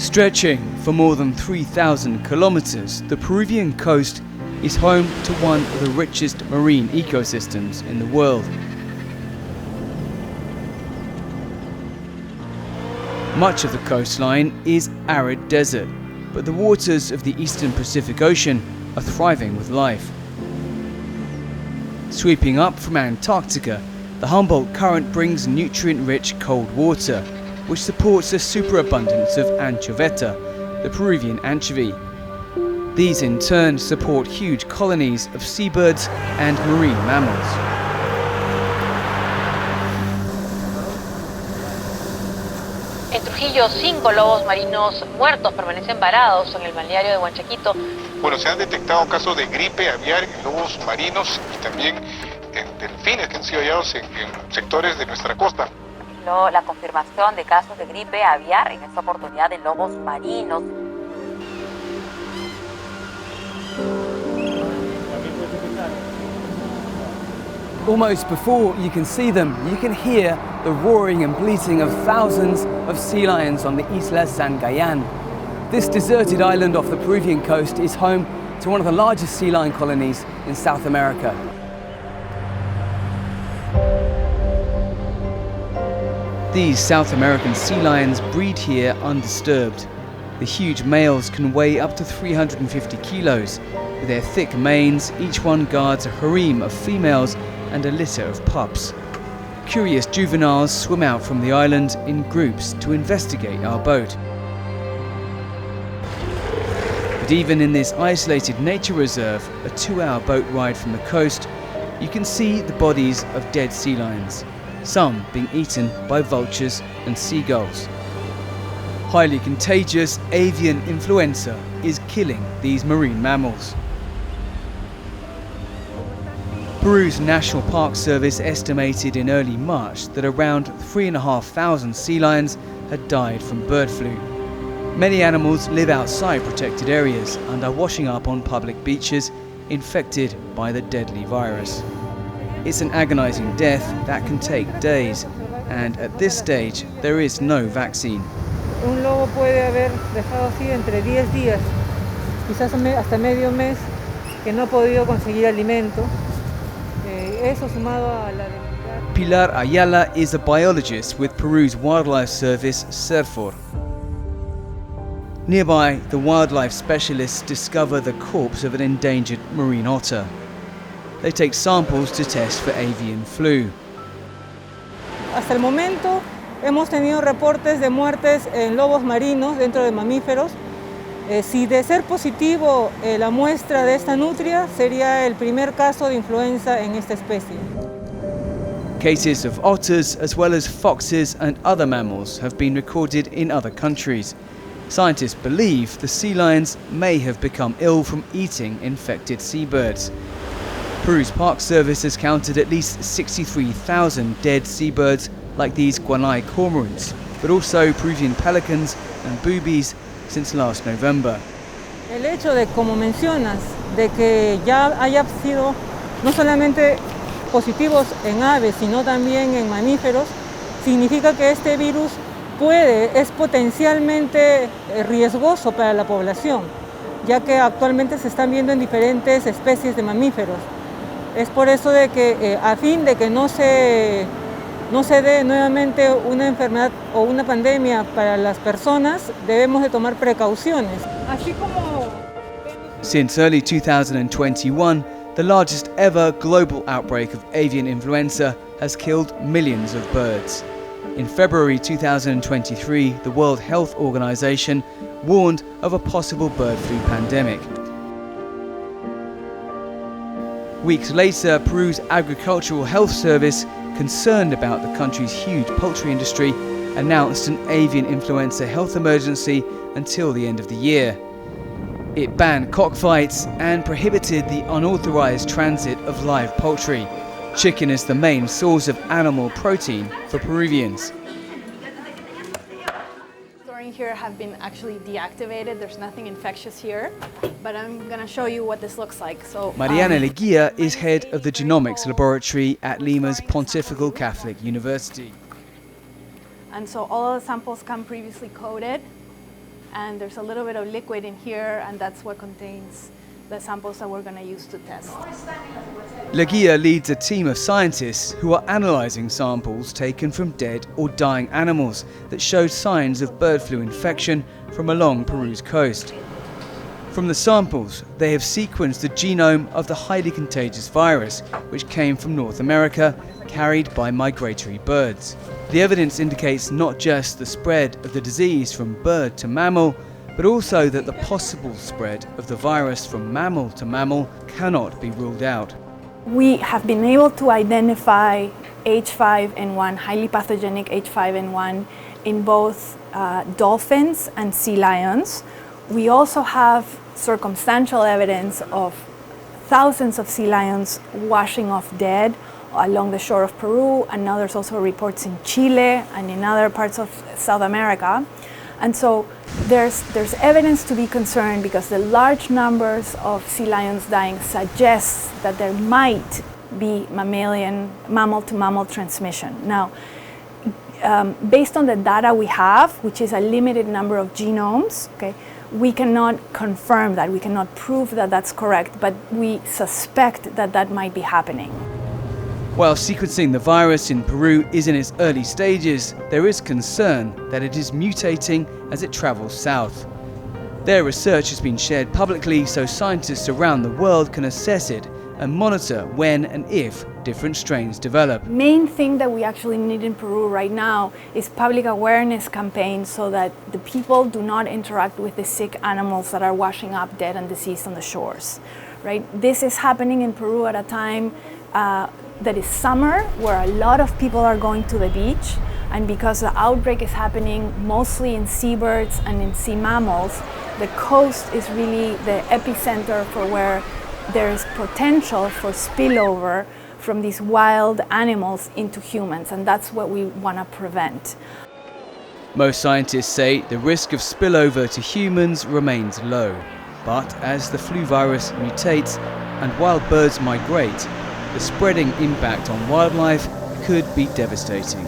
Stretching for more than 3,000 kilometers, the Peruvian coast is home to one of the richest marine ecosystems in the world. Much of the coastline is arid desert, but the waters of the eastern Pacific Ocean are thriving with life. Sweeping up from Antarctica, the Humboldt Current brings nutrient-rich cold water, which supports a superabundance of anchoveta, the Peruvian anchovy. These in turn support huge colonies of seabirds and marine mammals. En Trujillo, 5 lobos marinos muertos permanecen varados en el balneario de Huanchaquito. Bueno, se han detectado casos de gripe aviar en lobos marinos y también en delfines que han sido hallados en sectores de nuestra costa. La confirmación de casos de gripe aviar, en esta oportunidad en lobos marinos. Almost before you can see them, you can hear the roaring and bleating of thousands of sea lions on the Isla San Gayan. This deserted island off the Peruvian coast is home to one of the largest sea lion colonies in South America. These South American sea lions breed here undisturbed. The huge males can weigh up to 350 kilos. With their thick manes, each one guards a harem of females and a litter of pups. Curious juveniles swim out from the island in groups to investigate our boat. But even in this isolated nature reserve, a 2-hour boat ride from the coast, you can see the bodies of dead sea lions, some being eaten by vultures and seagulls. Highly contagious avian influenza is killing these marine mammals. Peru's National Park Service estimated in early March that around 3,500 sea lions had died from bird flu. Many animals live outside protected areas and are washing up on public beaches infected by the deadly virus. It's an agonizing death that can take days, and at this stage there is no vaccine. Un lobo puede haber dejado así entre 10 días, quizás hasta medio mes, que no ha podido conseguir alimento. Eso sumado a la debilidad. Pilar Ayala is a biologist with Peru's wildlife service, CERFOR. Nearby, the wildlife specialists discover the corpse of an endangered marine otter. They take samples to test for avian flu. Hasta el momento hemos tenido reportes de muertes en lobos marinos dentro de mamíferos. Si de ser positivo la muestra de esta nutria, sería el primer caso de influenza en esta especie. Cases of otters as well as foxes and other mammals have been recorded in other countries. Scientists believe the sea lions may have become ill from eating infected seabirds. Peru's Park Service has counted at least 63,000 dead seabirds like these guanay cormorants, but also Peruvian pelicans and boobies since last November. El hecho de, como mencionas, de que ya haya sido no solamente positivos en aves, sino también en mamíferos, significa que este virus es potencialmente riesgoso para la población, ya que actualmente se están viendo en diferentes especies de mamíferos. Es por eso de que a fin de que no se dé nuevamente una enfermedad o una pandemia para las personas, debemos de tomar precauciones. Así como Since early 2021, the largest ever global outbreak of avian influenza has killed millions of birds. In February 2023, the World Health Organization warned of a possible bird flu pandemic. Weeks later, Peru's Agricultural Health Service, concerned about the country's huge poultry industry, announced an avian influenza health emergency until the end of the year. It banned cockfights and prohibited the unauthorized transit of live poultry. Chicken is the main source of animal protein for Peruvians. Here have been actually deactivated. There's nothing infectious here, but I'm going to show you what this looks like. So, Mariana Leguía is head of the genomics laboratory at Lima's Pontifical Catholic University. And so all of the samples come previously coded and there's a little bit of liquid in here, and that's what contains the samples that we're going to use to test. Leguia leads a team of scientists who are analysing samples taken from dead or dying animals that showed signs of bird flu infection from along Peru's coast. From the samples, they have sequenced the genome of the highly contagious virus, which came from North America, carried by migratory birds. The evidence indicates not just the spread of the disease from bird to mammal, but also that the possible spread of the virus from mammal to mammal cannot be ruled out. We have been able to identify H5N1, highly pathogenic H5N1, in both dolphins and sea lions. We also have circumstantial evidence of thousands of sea lions washing off dead along the shore of Peru, and now there's also reports in Chile and in other parts of South America. And so there's evidence to be concerned because the large numbers of sea lions dying suggests that there might be mammal-to-mammal transmission. Now, based on the data we have, which is a limited number of genomes, okay, we cannot confirm that, we cannot prove that that's correct, but we suspect that that might be happening. While sequencing the virus in Peru is in its early stages, there is concern that it is mutating as it travels south. Their research has been shared publicly so scientists around the world can assess it and monitor when and if different strains develop. Main thing that we actually need in Peru right now is public awareness campaigns so that the people do not interact with the sick animals that are washing up dead and deceased on the shores. Right? This is happening in Peru at a time that is summer, where a lot of people are going to the beach, and because the outbreak is happening mostly in seabirds and in sea mammals, the coast is really the epicenter for where there is potential for spillover from these wild animals into humans, and that's what we want to prevent. Most scientists say the risk of spillover to humans remains low, but as the flu virus mutates and wild birds migrate, the spreading impact on wildlife could be devastating.